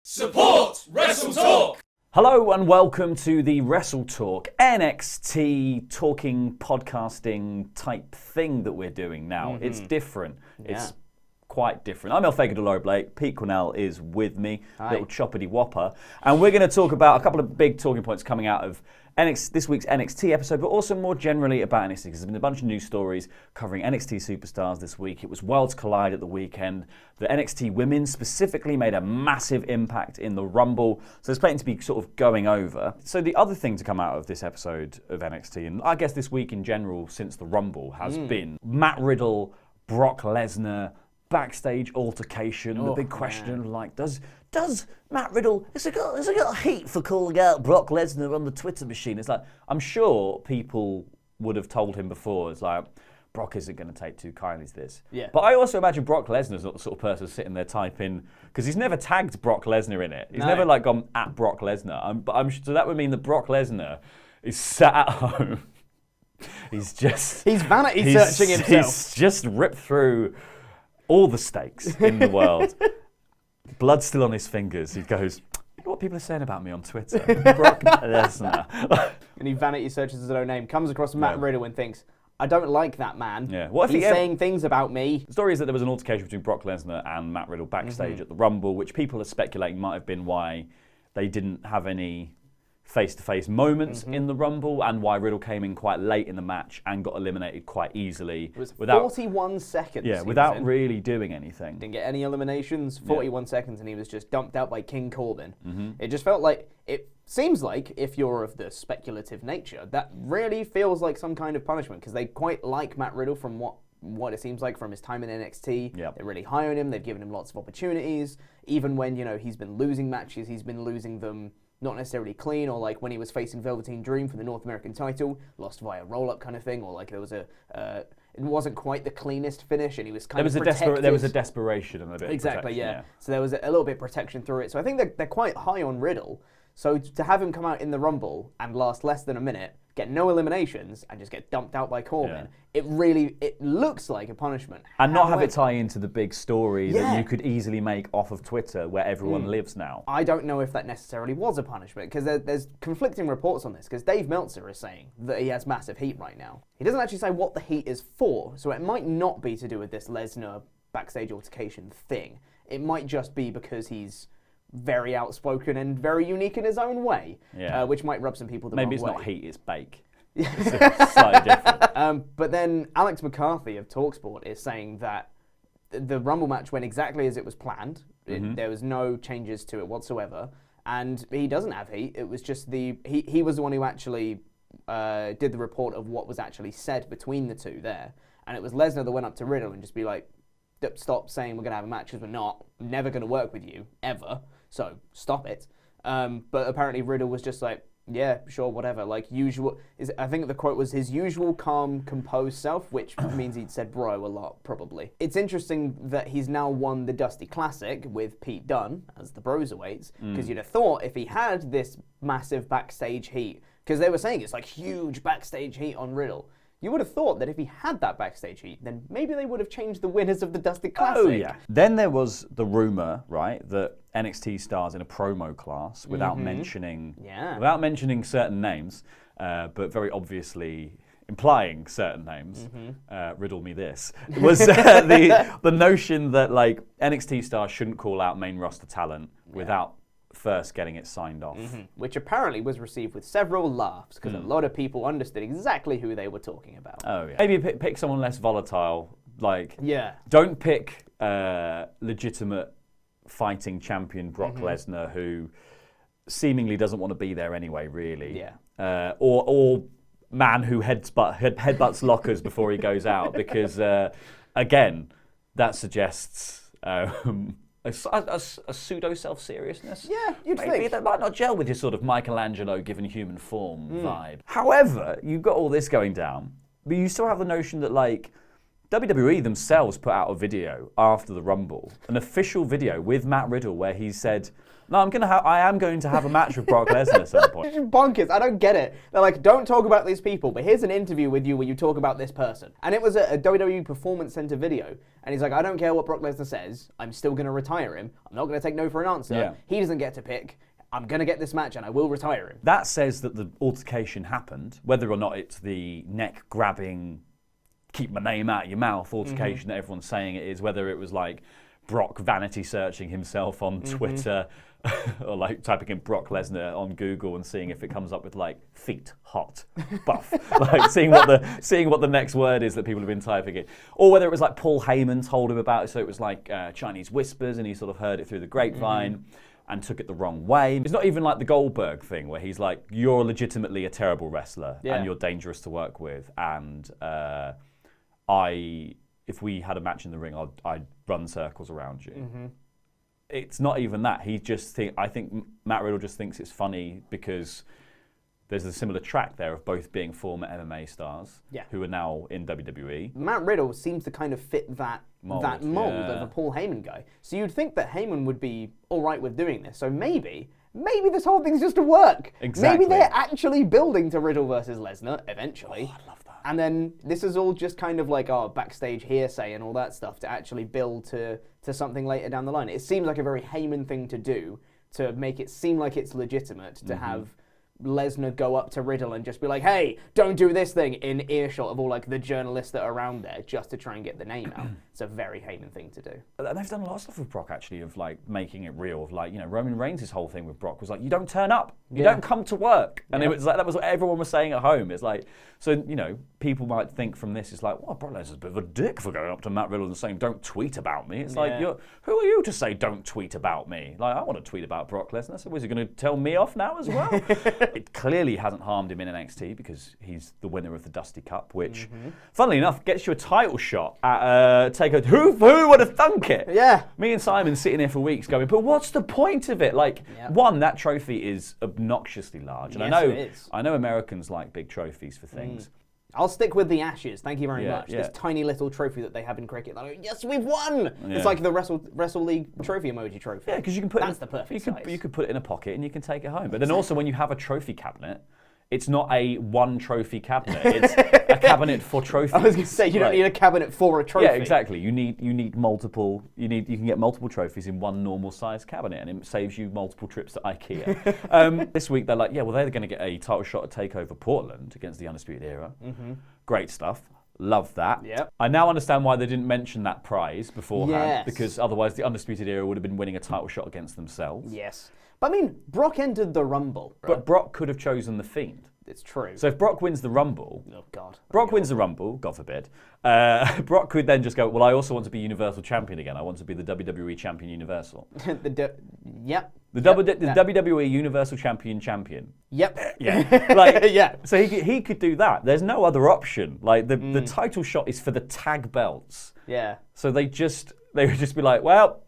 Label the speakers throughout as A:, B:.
A: Support WrestleTalk!
B: Hello and welcome to the WrestleTalk NXT talking podcasting type thing that we're doing now. It's different. It's quite different. I'm Fakidor Blake. Pete Quinnell is with me, little choppity whopper, and we're going to talk about a couple of big talking points coming out of this week's NXT episode, but also more generally about NXT, because there's been a bunch of news stories covering NXT superstars this week. It was Worlds Collide at the weekend. The NXT women specifically made a massive impact in the Rumble, so there's plenty to be sort of going over. So the other thing to come out of this episode of NXT, and I guess this week in general since the Rumble, has been Matt Riddle, Brock Lesnar, backstage altercation. The big question, like, does Matt Riddle, has he got heat for calling out Brock Lesnar on the Twitter machine? It's like, I'm sure people would have told him before, it's like, Brock isn't going to take too kindly to this. Yeah. But I also imagine Brock Lesnar's not the sort of person sitting there typing, because he's never tagged Brock Lesnar in it. He's never like gone at Brock Lesnar. So that would mean that Brock Lesnar is sat at home. He's vanity searching himself. He's just ripped through all the stakes in the world. Blood's still on his fingers. He goes, you know what people are saying about me on Twitter? Brock Lesnar.
C: And he vanity searches his own name, comes across Matt Riddle and thinks, I don't like that man.
B: Yeah. What if
C: he's saying things about me?
B: The story is that there was an altercation between Brock Lesnar and Matt Riddle backstage at the Rumble, which people are speculating might have been why they didn't have any face-to-face moments in the Rumble, and why Riddle came in quite late in the match and got eliminated quite easily.
C: It was 41 seconds.
B: Yeah, without really doing anything.
C: Didn't get any eliminations, 41 seconds, and he was just dumped out by King Corbin. It just felt like, it seems like, if you're of the speculative nature, that really feels like some kind of punishment, because they quite like Matt Riddle from what it seems like from his time in NXT. They're really high on him, they've given him lots of opportunities. Even when, he's been losing matches, he's been losing them not necessarily clean, or like when he was facing Velveteen Dream for the North American title, lost via roll-up kind of thing, or like there was it wasn't quite the cleanest finish, and he was kind of protected.
B: There was a desperation and a bit
C: exactly,
B: of protection,
C: yeah. So there was a little bit of protection through it. So I think they're quite high on Riddle. So to have him come out in the Rumble and last less than a minute, get no eliminations, and just get dumped out by Corbin, it looks like a punishment.
B: And not have it tie into the big story that you could easily make off of Twitter, where everyone lives now.
C: I don't know if that necessarily was a punishment, because there's conflicting reports on this, because Dave Meltzer is saying that he has massive heat right now. He doesn't actually say what the heat is for, so it might not be to do with this Lesnar backstage altercation thing. It might just be because he's very outspoken and very unique in his own way, which might rub some people the wrong way.
B: Maybe it's not heat, it's bake. It's slightly different.
C: But then Alex McCarthy of TalkSport is saying that the Rumble match went exactly as it was planned. There was no changes to it whatsoever, and he doesn't have heat. It was just he was the one who actually did the report of what was actually said between the two there, and it was Lesnar that went up to Riddle and just be like, stop saying we're going to have a match, because we're not. I'm never going to work with you, ever. So stop it. But apparently Riddle was just like, yeah, sure, whatever. Like usual. I think the quote was his usual calm, composed self, which means he'd said bro a lot, probably. It's interesting that he's now won the Dusty Classic with Pete Dunne as the Broserweights, because you'd have thought if he had this massive backstage heat, because they were saying it's like huge backstage heat on Riddle, you would have thought that if he had that backstage heat, then maybe they would have changed the winners of the Dusty Classic.
B: Oh, yeah. Then there was the rumor, right, that NXT stars in a promo class, without mentioning certain names, but very obviously implying certain names, riddle me this, was the notion that like NXT stars shouldn't call out main roster talent without first getting it signed off.
C: Which apparently was received with several laughs, because a lot of people understood exactly who they were talking about.
B: Oh yeah. Maybe pick someone less volatile, like don't pick legitimate fighting champion Brock Lesnar, who seemingly doesn't want to be there anyway, really. Or man who headbutts lockers before he goes out, because again, that suggests a pseudo self-seriousness.
C: Yeah, you'd think.
B: Maybe that might not gel with your sort of Michelangelo given human form vibe. However, you've got all this going down, but you still have the notion that like WWE themselves put out a video after the Rumble, an official video with Matt Riddle, where he said, No, I am going to have a match with Brock Lesnar at some point.
C: It's just bonkers. I don't get it. They're like, don't talk about these people, but here's an interview with you where you talk about this person. And it was a WWE Performance Center video. And he's like, I don't care what Brock Lesnar says. I'm still going to retire him. I'm not going to take no for an answer.
B: Yeah.
C: He doesn't get to pick. I'm going to get this match and I will retire him.
B: That says that the altercation happened, whether or not it's the neck-grabbing, keep my name out of your mouth altercation that everyone's saying it is, whether it was like Brock vanity searching himself on Twitter or like typing in Brock Lesnar on Google and seeing if it comes up with like feet, hot, buff, like seeing what the next word is that people have been typing in, or whether it was like Paul Heyman told him about it, so it was like Chinese whispers and he sort of heard it through the grapevine and took it the wrong way. It's not even like the Goldberg thing where he's like, you're legitimately a terrible wrestler and you're dangerous to work with, and if we had a match in the ring, I'd run circles around you. It's not even that. I think Matt Riddle just thinks it's funny because there's a similar track there of both being former MMA stars who are now in WWE.
C: Matt Riddle seems to kind of fit that mold of a Paul Heyman guy. So you'd think that Heyman would be all right with doing this. So maybe this whole thing's just a work.
B: Exactly.
C: Maybe they're actually building to Riddle versus Lesnar eventually.
B: Oh, I love that.
C: And then this is all just kind of like backstage hearsay and all that stuff to actually build to something later down the line. It seems like a very Heyman thing to do to make it seem like it's legitimate to have Lesnar go up to Riddle and just be like, hey, don't do this thing, in earshot of all like the journalists that are around there, just to try and get the name out. It's a very Heyman thing to do.
B: And they've done a lot of stuff with Brock actually, of like making it real, of like, Roman Reigns' whole thing with Brock was like, you don't turn up, you don't come to work. And it was like, that was what everyone was saying at home. It's like, so, people might think from this, it's like, well, Brock Lesnar's a bit of a dick for going up to Matt Riddle and saying, don't tweet about me. It's like, who are you to say don't tweet about me? Like, I want to tweet about Brock Lesnar, so was he going to tell me off now as well? It clearly hasn't harmed him in NXT because he's the winner of the Dusty Cup, which, funnily enough, gets you a title shot at Takeover. Who would have thunk it?
C: Yeah.
B: Me and Simon sitting here for weeks going, but what's the point of it? Like, one, that trophy is obnoxiously large. And I know Americans like big trophies for things.
C: I'll stick with the Ashes. Thank you very much. This tiny little trophy that they have in cricket. Like, yes, we've won! Yeah. It's like the Wrestle League trophy emoji trophy.
B: Yeah, because you can put
C: That's the perfect size.
B: You could put it in a pocket and you can take it home. But then also when you have a trophy cabinet, it's not a one trophy cabinet. It's a cabinet for trophies.
C: I was going to say, you don't need a cabinet for a trophy.
B: Yeah, exactly. You need multiple. You can get multiple trophies in one normal size cabinet, and it saves you multiple trips to IKEA. This week they're like, they're going to get a title shot at Takeover Portland against the Undisputed Era. Great stuff. Love that.
C: Yep.
B: I now understand why they didn't mention that prize beforehand, because otherwise the Undisputed Era would have been winning a title shot against themselves.
C: Yes. But I mean, Brock entered the Rumble. Right?
B: But Brock could have chosen the Fiend.
C: It's true.
B: So if Brock wins the Rumble,
C: Brock
B: wins the Rumble, God forbid, Brock could then just go, well, I also want to be Universal Champion again. I want to be the WWE Champion Universal.
C: The
B: WWE Universal Champion.
C: Yep.
B: Yeah. So he could do that. There's no other option. Like the title shot is for the tag belts.
C: Yeah.
B: So they would just be like, well,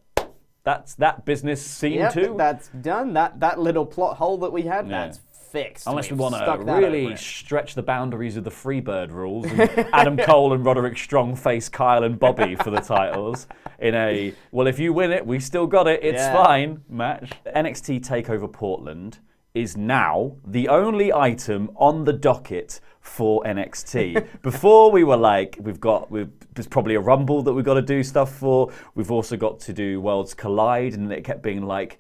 B: that's that business scene too.
C: That's done. That little plot hole that we had, that's fixed.
B: Unless we want to really stretch the boundaries of the Freebird rules, and Adam Cole and Roderick Strong face Kyle and Bobby for the titles in a, well, if you win it, we still got it, it's fine match. NXT TakeOver Portland is now the only item on the docket for NXT. Before we were like, there's probably a Rumble that we've got to do stuff for. We've also got to do Worlds Collide, and it kept being like,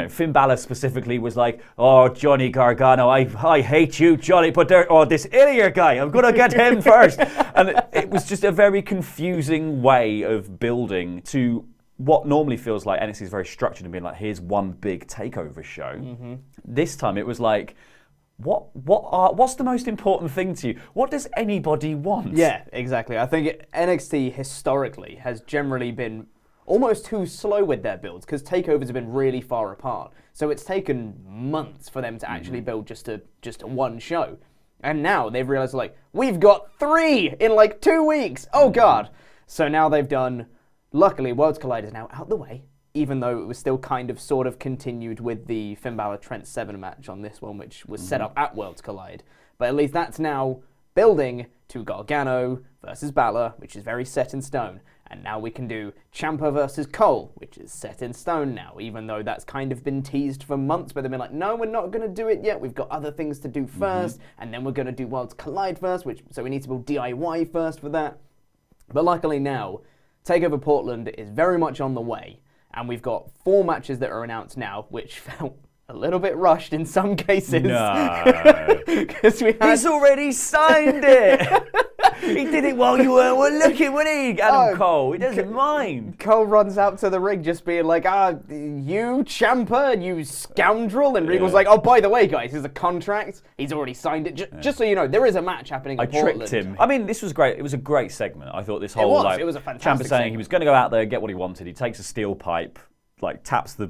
B: Finn Balor specifically was like, oh, Johnny Gargano, I hate you, Johnny, but this Ilya guy, I'm going to get him first. And it was just a very confusing way of building to what normally feels like NXT is very structured and being like, here's one big takeover show. This time it was like, what's the most important thing to you? What does anybody want?
C: Yeah, exactly. I think NXT historically has generally been almost too slow with their builds because takeovers have been really far apart. So it's taken months for them to actually build just a one show. And now they've realized, like, we've got 3 in like 2 weeks. Oh God. So now they've done, luckily Worlds Collide is now out the way, even though it was still kind of sort of continued with the Finn Balor Trent Seven match on this one, which was set up at Worlds Collide. But at least that's now building to Gargano versus Balor, which is very set in stone. And now we can do Ciampa versus Cole, which is set in stone now, even though that's kind of been teased for months, but they've been like, no, we're not going to do it yet. We've got other things to do first, and then we're going to do Worlds Collide first, so we need to build DIY first for that. But luckily now, Takeover Portland is very much on the way, and we've got 4 matches that are announced now, which felt a little bit rushed in some cases.
B: No. He's already signed it. He did it while you were looking, wasn't he? Adam Cole. He doesn't mind.
C: Cole runs out to the ring just being like, you Ciampa, you scoundrel. And Regal's like, oh, by the way, guys, there's a contract. He's already signed it. Just so you know, there is a match happening in Portland.
B: I tricked him. I mean, this was great. It was a great segment. I thought this whole,
C: it was a fantastic
B: Ciampa saying
C: segment.
B: he was going to go out there, get what he wanted. He takes a steel pipe, taps the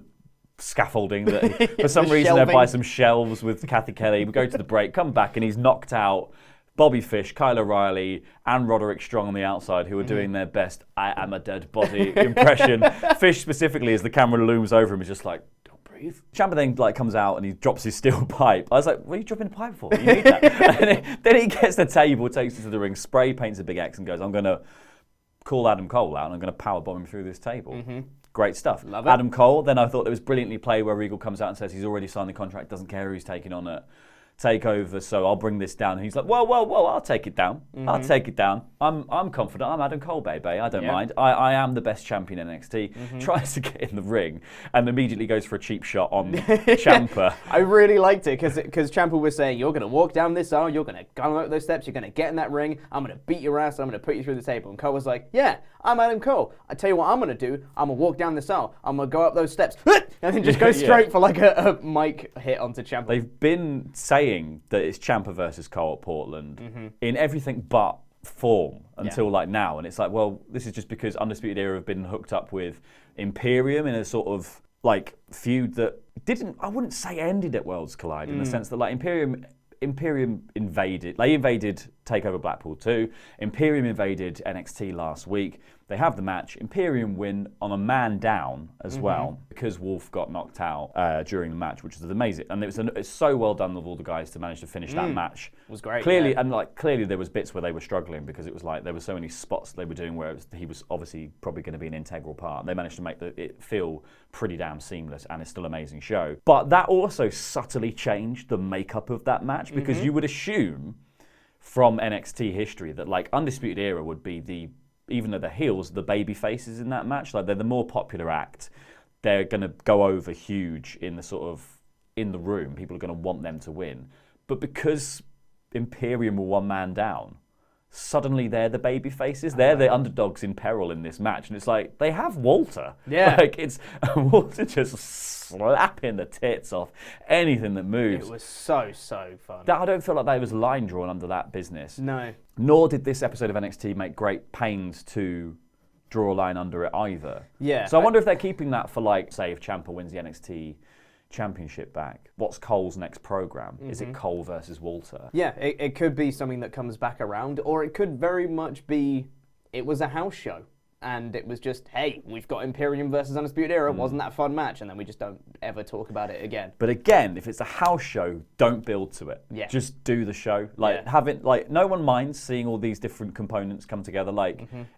B: scaffolding that for some reason they're by some shelves with Kathy Kelly. We go to the break, come back, and he's knocked out Bobby Fish, Kyle O'Reilly, and Roderick Strong on the outside, who are doing their best "I am a dead body" impression. Fish specifically, as the camera looms over him, is just like, "Don't breathe." Ciampa then comes out and he drops his steel pipe. I was like, "What are you dropping the pipe for? You need that." And then he gets the table, takes it to the ring, spray paints a big X, and goes, "I'm going to call Adam Cole out, and I'm going to power bomb him through this table." Great stuff.
C: Love it.
B: Adam Cole. Then I thought it was brilliantly played where Regal comes out and says he's already signed the contract, doesn't care who he's taking on at Takeover, so I'll bring this down. And he's like, whoa, I'll take it down. I'll take it down. I'm confident. I'm Adam Cole, baby. I don't mind. I am the best champion in NXT. Tries to get in the ring and immediately goes for a cheap shot on Ciampa.
C: I really liked it because Ciampa was saying, you're going to walk down this aisle, you're going to go up those steps, you're going to get in that ring, I'm going to beat your ass, and I'm going to put you through the table. And Cole was like, yeah, I'm Adam Cole. I tell you what I'm going to do. I'm going to walk down this aisle. I'm going to go up those steps and then just go straight for like a mic hit onto Ciampa.
B: They've been saying that it's Ciampa versus Cole at Portland in everything but form until now. And it's like, well, this is just because Undisputed Era have been hooked up with Imperium in a sort of feud that I wouldn't say ended at Worlds Collide in the sense that Imperium invaded. They invaded Takeover Blackpool 2. Imperium invaded NXT last week. They have the match. Imperium win on a man down as well because Wolf got knocked out during the match, which is amazing. And it's so well done of all the guys to manage to finish that match.
C: It was great.
B: Clearly, and clearly there was bits where they were struggling because it was there were so many spots they were doing where he was obviously probably going to be an integral part. They managed to make it feel pretty damn seamless, and it's still an amazing show. But that also subtly changed the makeup of that match because you would assume from NXT history that Undisputed Era would be even though they're heels, the baby faces in that match. They're the more popular act. They're going to go over huge in the room. People are going to want them to win. But because Imperium were one man down, suddenly they're the baby faces. They're the underdogs in peril in this match. And it's like, they have Walter.
C: Yeah.
B: It's Walter just slapping the tits off anything that moves.
C: It was so fun.
B: I don't feel like there was a line drawn under that business.
C: No.
B: Nor did this episode of NXT make great pains to draw a line under it either.
C: Yeah.
B: So I wonder if they're keeping that for say if Ciampa wins the NXT Championship back, what's Cole's next program? Is it Cole versus Walter?
C: Yeah, it could be something that comes back around, or it could very much be it was a house show. And it was just, hey, we've got Imperium versus Undisputed Era. Wasn't that a fun match? And then we just don't ever talk about it again.
B: But again, if it's a house show, don't build to it.
C: Yeah.
B: Just do the show. No one minds seeing all these different components come together.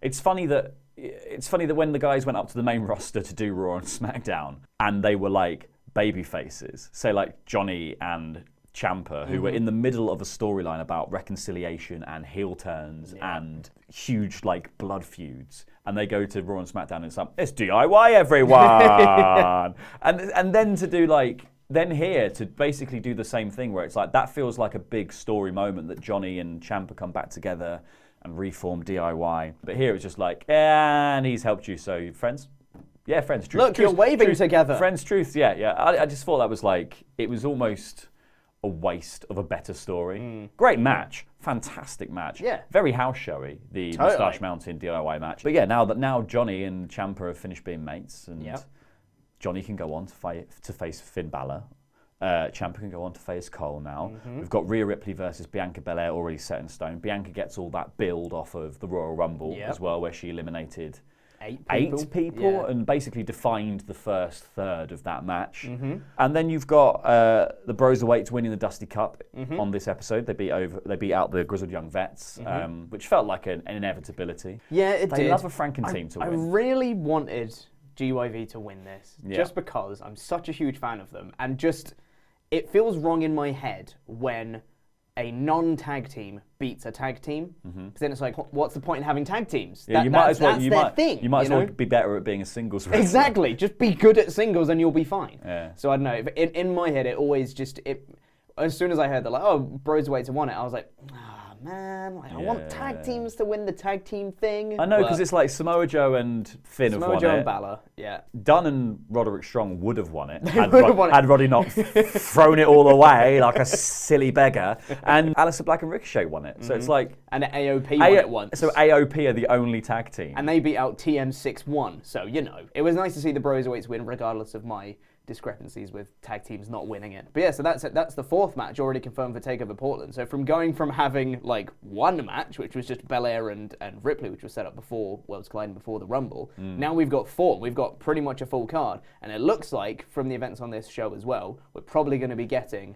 B: It's funny that when the guys went up to the main roster to do Raw and SmackDown, and they were baby faces, say Johnny and Ciampa, who were in the middle of a storyline about reconciliation and heel turns and huge blood feuds, and they go to Raw and SmackDown and it's DIY everyone, and then to do then here to basically do the same thing where it's that feels like a big story moment that Johnny and Ciampa come back together and reform DIY, but here it's just and he's helped you, so friends. Yeah, friends, truth.
C: Look, you're waving together.
B: Friends, truth, yeah. I just thought that was it was almost a waste of a better story. Great match, fantastic match.
C: Yeah.
B: Very house showy, the Moustache Mountain DIY match. But yeah, now Johnny and Ciampa have finished being mates, and Johnny can go on to face Finn Balor. Ciampa can go on to face Cole now. We've got Rhea Ripley versus Bianca Belair already set in stone. Bianca gets all that build off of the Royal Rumble as well, where she eliminated 8 people
C: Yeah.
B: and basically defined the first third of that match. And then you've got the Broserweights winning the Dusty Cup on this episode. They beat out the Grizzled Young Vets, which felt like an inevitability.
C: Yeah, it did.
B: They love a Franken team to win.
C: I really wanted GYV to win this,
B: Yeah.
C: just because I'm such a huge fan of them, and just it feels wrong in my head when a non-tag team beats a tag team. Because then it's like, what's the point in having tag teams?
B: Yeah, you might as well.
C: That's
B: You
C: their
B: might.
C: thing,
B: You might as well
C: know?
B: be better at being a singles wrestler.
C: Exactly. Just be good at singles and you'll be fine.
B: Yeah.
C: So I don't know. In my head, it always just as soon as I heard that, like, oh, Broserweights have won it, I was like, man, like, I want tag teams to win the tag team thing.
B: I know,
C: but
B: because it's like Samoa Joe and Finn have
C: Samoa
B: won
C: Joe
B: it.
C: and Balor, yeah.
B: Dunn and Roderick Strong would have won it
C: would have won it.
B: had Roddy not thrown it all away like a silly beggar. And Aleister Black and Ricochet won it. So it's like...
C: And AOP won it once.
B: So AOP are the only tag team.
C: And they beat out TM6-1. So, it was nice to see the Broserweights win regardless of my discrepancies with tag teams not winning it. But yeah, so that's it. That's the fourth match already confirmed for TakeOver Portland. So from going from having like one match, which was just Belair and Ripley, which was set up before Worlds Colliding before the Rumble, now we've got 4. We've got pretty much a full card. And it looks like, from the events on this show as well, we're probably going to be getting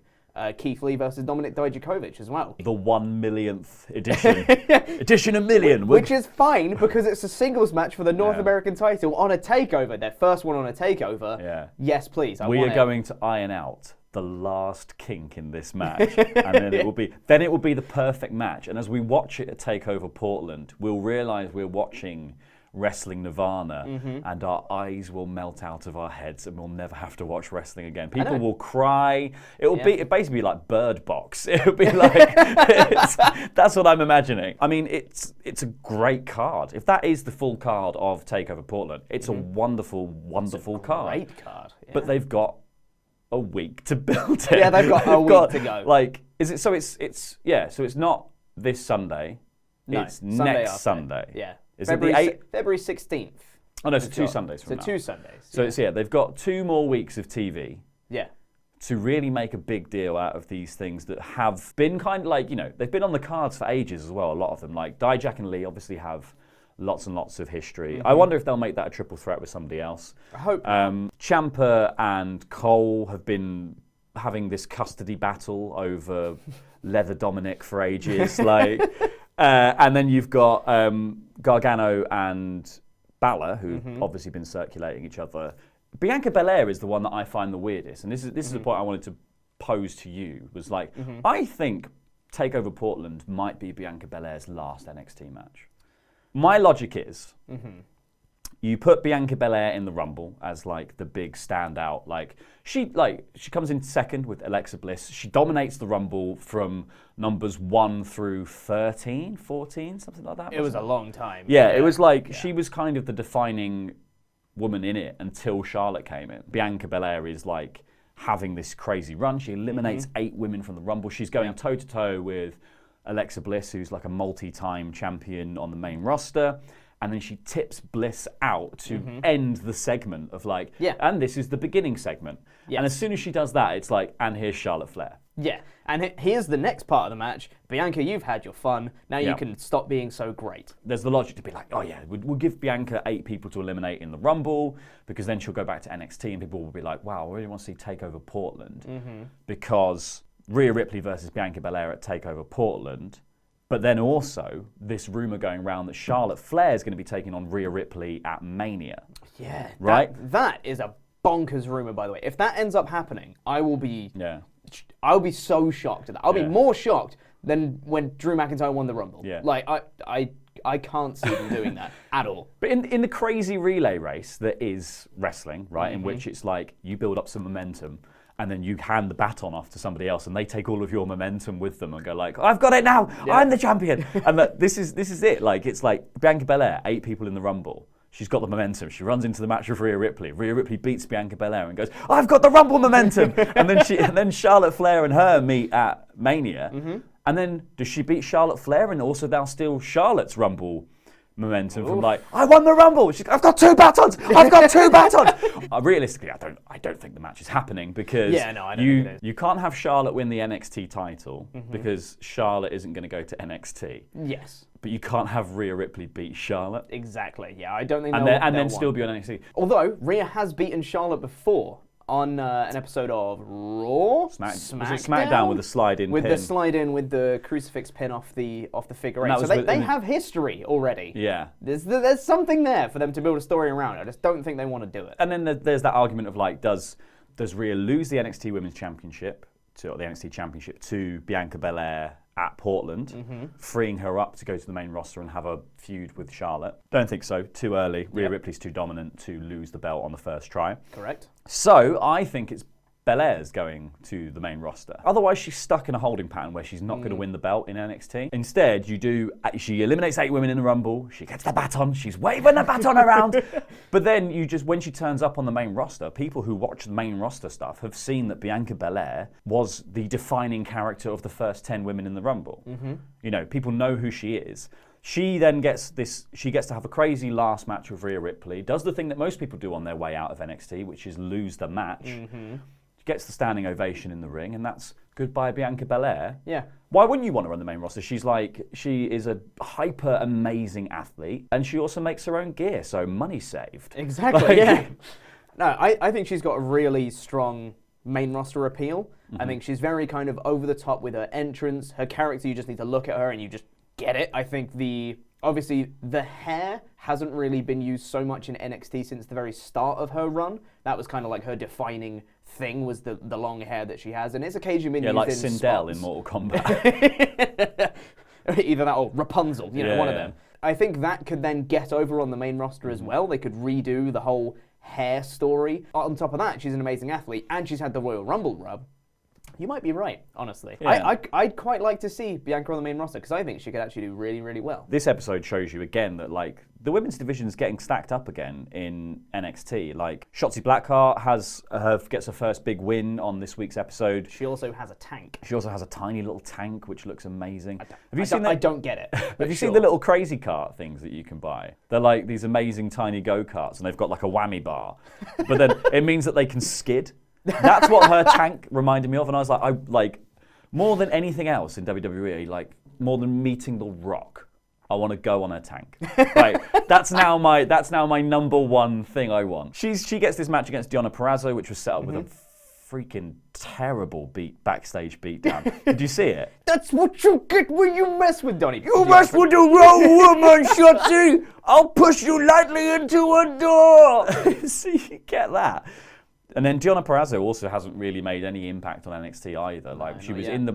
C: Keith Lee versus Dominik Dijakovic as well.
B: The 1 millionth edition. Edition a million.
C: Which is fine because it's a singles match for the North American title on a takeover. Their first one on a takeover.
B: Yeah.
C: Yes, please.
B: We are going to iron out the last kink in this match, and then it will be the perfect match. And as we watch it at Takeover Portland, we'll realize we're watching Wrestling Nirvana, and our eyes will melt out of our heads, and we'll never have to watch wrestling again. People will cry. It'll basically be like Bird Box. It'll be like that's what I'm imagining. I mean, it's a great card. If that is the full card of Takeover Portland, it's a wonderful card.
C: Great card. Yeah.
B: But they've got a week to build it.
C: Yeah, they've got a week to go.
B: Like, is it? So it's not this Sunday.
C: No,
B: it's
C: Sunday
B: next
C: after.
B: Sunday.
C: Yeah.
B: Is it the 8th?
C: February 16th.
B: Oh no, it's 2 Sundays from
C: So
B: now.
C: 2 Sundays.
B: So it's they've got 2 more weeks of TV.
C: Yeah.
B: To really make a big deal out of these things that have been kind of like, they've been on the cards for ages as well, a lot of them. Like Dijak and Lee obviously have lots and lots of history. I wonder if they'll make that a triple threat with somebody else.
C: I hope.
B: Ciampa and Cole have been having this custody battle over Leather Dominic for ages. And then you've got Gargano and Balor, who've obviously been circulating each other. Bianca Belair is the one that I find the weirdest, and this is the point I wanted to pose to you. Was like, I think Takeover Portland might be Bianca Belair's last NXT match. My logic is, you put Bianca Belair in the Rumble as like the big standout. She comes in second with Alexa Bliss. She dominates the Rumble from numbers 1 through 13, 14, something like that.
C: It was a long time.
B: Yeah, it was like she was kind of the defining woman in it until Charlotte came in. Bianca Belair is like having this crazy run. She eliminates 8 women from the Rumble. She's going toe to toe with Alexa Bliss, who's like a multi-time champion on the main roster. And then she tips Bliss out to end the segment of and this is the beginning segment. Yes. And as soon as she does that, it's like, and here's Charlotte Flair.
C: Yeah, and here's the next part of the match. Bianca, you've had your fun. Now you can stop being so great.
B: There's the logic to be like, oh yeah, we'll give Bianca 8 people to eliminate in the Rumble, because then she'll go back to NXT and people will be like, wow, I really want to see Takeover Portland. Because Rhea Ripley versus Bianca Belair at Takeover Portland. But then also, this rumor going around that Charlotte Flair is going to be taking on Rhea Ripley at Mania.
C: Yeah.
B: Right?
C: That is a bonkers rumor, by the way. If that ends up happening, I will be so shocked at that. I'll be more shocked than when Drew McIntyre won the Rumble.
B: Yeah.
C: I can't see them doing that at all.
B: But in the crazy relay race that is wrestling, right, in which it's like you build up some momentum, and then you hand the baton off to somebody else, and they take all of your momentum with them and go like, I've got it now, I'm the champion. And this is it. Like, it's like Bianca Belair, 8 people in the Rumble. She's got the momentum. She runs into the match with Rhea Ripley. Rhea Ripley beats Bianca Belair and goes, I've got the Rumble momentum. and then Charlotte Flair and her meet at Mania. And then does she beat Charlotte Flair and also now steal Charlotte's Rumble momentum from like, I won the Rumble. I've got 2 batons. I've got 2 batons. Realistically, I don't think the match is happening because
C: I don't think it is.
B: you can't have Charlotte win the NXT title because Charlotte isn't going to go to NXT.
C: Yes.
B: But you can't have Rhea Ripley beat Charlotte.
C: Exactly. Yeah, I don't think
B: and then still be on NXT.
C: Although Rhea has beaten Charlotte before on an episode of Raw,
B: SmackDown with the slide-in
C: with
B: pin.
C: the slide-in with the crucifix pin off the figure eight. So they have history already.
B: Yeah.
C: There's something there for them to build a story around. I just don't think they want to do it.
B: And then there's that argument of like, does Rhea lose the NXT Women's Championship or the NXT Championship to Bianca Belair at Portland, freeing her up to go to the main roster and have a feud with Charlotte? Don't think so. Too early. Rhea Ripley's too dominant to lose the belt on the first try.
C: Correct.
B: So I think it's Belair's going to the main roster. Otherwise, she's stuck in a holding pattern where she's not going to win the belt in NXT. Instead, she eliminates 8 women in the Rumble. She gets the baton. She's waving the baton around. But then when she turns up on the main roster, people who watch the main roster stuff have seen that Bianca Belair was the defining character of the first 10 women in the Rumble. You know, people know who she is. She then gets to have a crazy last match with Rhea Ripley, does the thing that most people do on their way out of NXT, which is lose the match. Gets the standing ovation in the ring, and that's goodbye Bianca Belair.
C: Yeah.
B: Why wouldn't you want her on the main roster? She is a hyper amazing athlete, and she also makes her own gear, so money saved.
C: Exactly. Yeah. No, I think she's got a really strong main roster appeal. I think she's very kind of over the top with her entrance, her character. You just need to look at her and you just get it. I think obviously the hair hasn't really been used so much in NXT since the very start of her run. That was kind of like her defining thing, was the long hair that she has, and it's occasionally been used in
B: Sindel
C: spots.
B: in Mortal Kombat.
C: Either that or Rapunzel, one of them. I think that could then get over on the main roster as well. They could redo the whole hair story. On top of that, she's an amazing athlete, and she's had the Royal Rumble rub. You might be right, honestly.
B: Yeah.
C: I'd quite like to see Bianca on the main roster because I think she could actually do really, really well.
B: This episode shows you again that like the women's division is getting stacked up again in NXT. Like Shotzi Blackheart gets her first big win on this week's episode.
C: She also has a tank.
B: She also has a tiny little tank which looks amazing.
C: I don't get it.
B: Have you seen the little crazy cart things that you can buy? They're like these amazing tiny go-karts, and they've got like a whammy bar, but then it means that they can skid. That's what her tank reminded me of, and I was like, more than anything else in WWE, like more than meeting The Rock, I want to go on her tank. Like that's now my number one thing I want. She gets this match against Deonna Purrazzo, which was set up with a freaking terrible backstage beatdown. Did you see it?
C: That's what you get when you mess with Donnie.
B: You mess with the wrong woman, Shotzi. I'll push you lightly into a door. See, you get that. And then Deonna Purrazzo also hasn't really made any impact on NXT either. Like she was in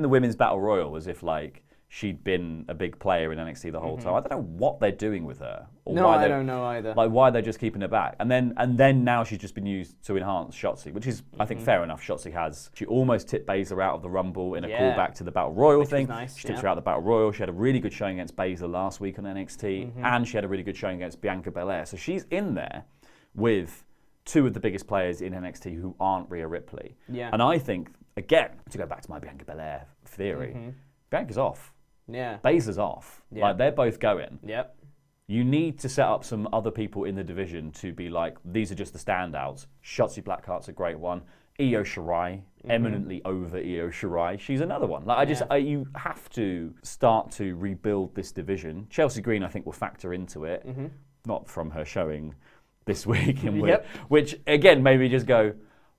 B: the women's battle royal as if like she'd been a big player in NXT the whole time. I don't know what they're doing with her.
C: I don't know either.
B: Like why they're just keeping her back. And then now she's just been used to enhance Shotzi, which is I think fair enough. She almost tipped Baszler out of the Rumble in a callback to the battle royal thing.
C: Nice,
B: she tipped her out of the battle royal. She had a really good showing against Baszler last week on NXT, and she had a really good showing against Bianca Belair. So she's in there with 2 of the biggest players in NXT who aren't Rhea Ripley. Yeah. And I think, again, to go back to my Bianca Belair theory, Bianca's off.
C: Yeah.
B: Baszler's off. Yeah. Like, they're both going.
C: Yep.
B: You need to set up some other people in the division to be like, these are just the standouts. Shotzi Blackheart's a great one. Io Shirai, eminently over Io Shirai. She's another one. Like you have to start to rebuild this division. Chelsea Green, I think, will factor into it. Not from her showing this week, which again made me just go,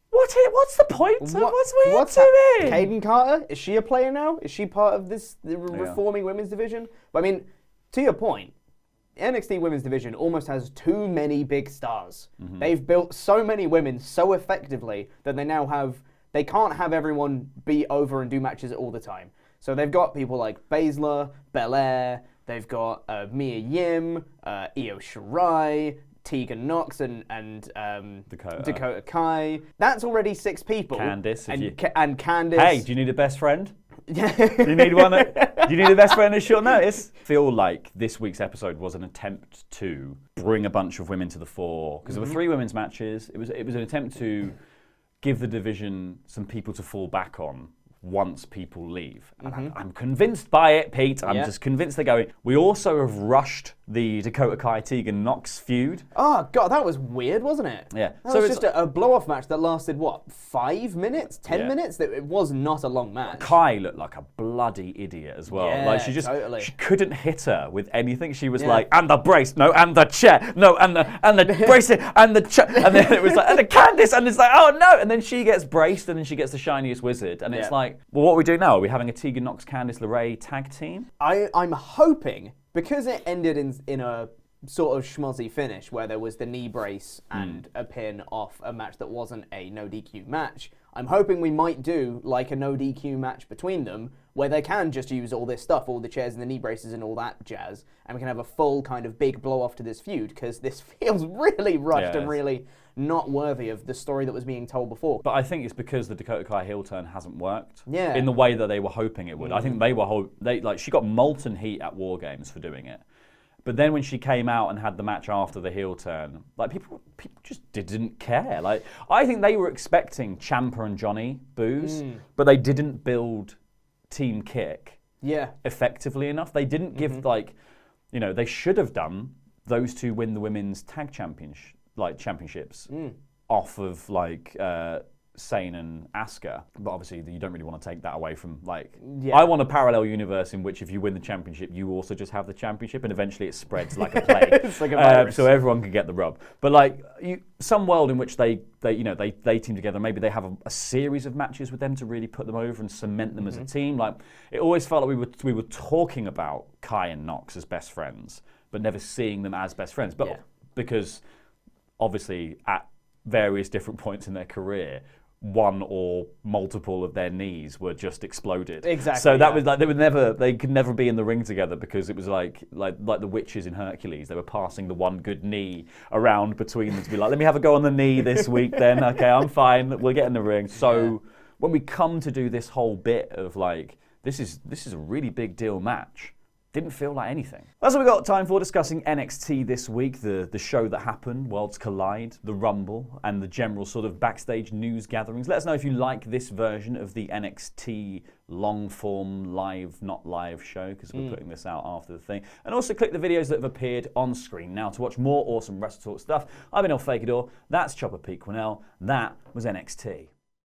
B: what's the point? What's doing?
C: Kaden Carter, is she a player now? Is she part of the reforming women's division? But I mean, to your point, NXT women's division almost has too many big stars. They've built so many women so effectively that they can't have everyone be over and do matches all the time. So they've got people like Baszler, Belair, they've got Mia Yim, Io Shirai, Tegan Knox and Dakota Kai. That's already 6 people.
B: Candice.
C: And Candice.
B: Hey, do you need a best friend? Do you need a best friend at short notice? I feel like this week's episode was an attempt to bring a bunch of women to the fore. Because there were 3 women's matches. It was an attempt to give the division some people to fall back on once people leave. And I'm convinced by it, Pete. I'm just convinced they're going. We also have rushed the Dakota Kai Tegan Knox feud.
C: Oh, God, that was weird, wasn't it?
B: Yeah.
C: That was just a blow-off match that lasted, what, 5 minutes? 10 minutes? It was not a long match.
B: Kai looked like a bloody idiot as well.
C: Yeah,
B: like she
C: totally.
B: she couldn't hit her with anything. She was like, and the brace, no, and the chair, no, and the brace, and the chair. And then it was like, and the Candice, and it's like, oh no. And then she gets braced, and then she gets the shiniest wizard. And it's like, well, what are we doing now? Are we having a Tegan Knox, Candice LeRae tag team?
C: I'm hoping, because it ended in a sort of schmozzy finish where there was the knee brace and a pin off a match that wasn't a no DQ match, I'm hoping we might do like a no DQ match between them where they can just use all this stuff, all the chairs and the knee braces and all that jazz, and we can have a full kind of big blow off to this feud, because this feels really rushed and really not worthy of the story that was being told before.
B: But I think it's because the Dakota Kai heel turn hasn't worked
C: in
B: the way that they were hoping it would. I think she got molten heat at War Games for doing it. But then when she came out and had the match after the heel turn, like people just didn't care. Like I think they were expecting Ciampa and Johnny boos, but they didn't build Team Kick effectively enough. They didn't give they should have done those two win the women's tag championships off of Sane and Asuka, but obviously you don't really want to take that away from I want a parallel universe in which if you win the championship, you also just have the championship, and eventually it spreads like a plague,
C: it's like a virus.
B: So everyone can get the rub. But some world in which they team together, maybe they have a series of matches with them to really put them over and cement them as a team. Like it always felt like we were talking about Kai and Knox as best friends, but never seeing them as best friends. But because obviously at various different points in their career, one or multiple of their knees were just exploded.
C: Exactly.
B: So that was they could never be in the ring together, because it was like the witches in Hercules. They were passing the one good knee around between them to be like, let me have a go on the knee this week then. Okay, I'm fine. We'll get in the ring. So when we come to do this whole bit of this is a really big deal match, didn't feel like anything. That's what we got time for, discussing NXT this week, the show that happened, Worlds Collide, the Rumble, and the general sort of backstage news gatherings. Let us know if you like this version of the NXT long-form live, not live show, because we're putting this out after the thing. And also click the videos that have appeared on screen now to watch more awesome WrestleTalk stuff. I've been Fakidor, that's Chopper Pete Quinnell, that was NXT.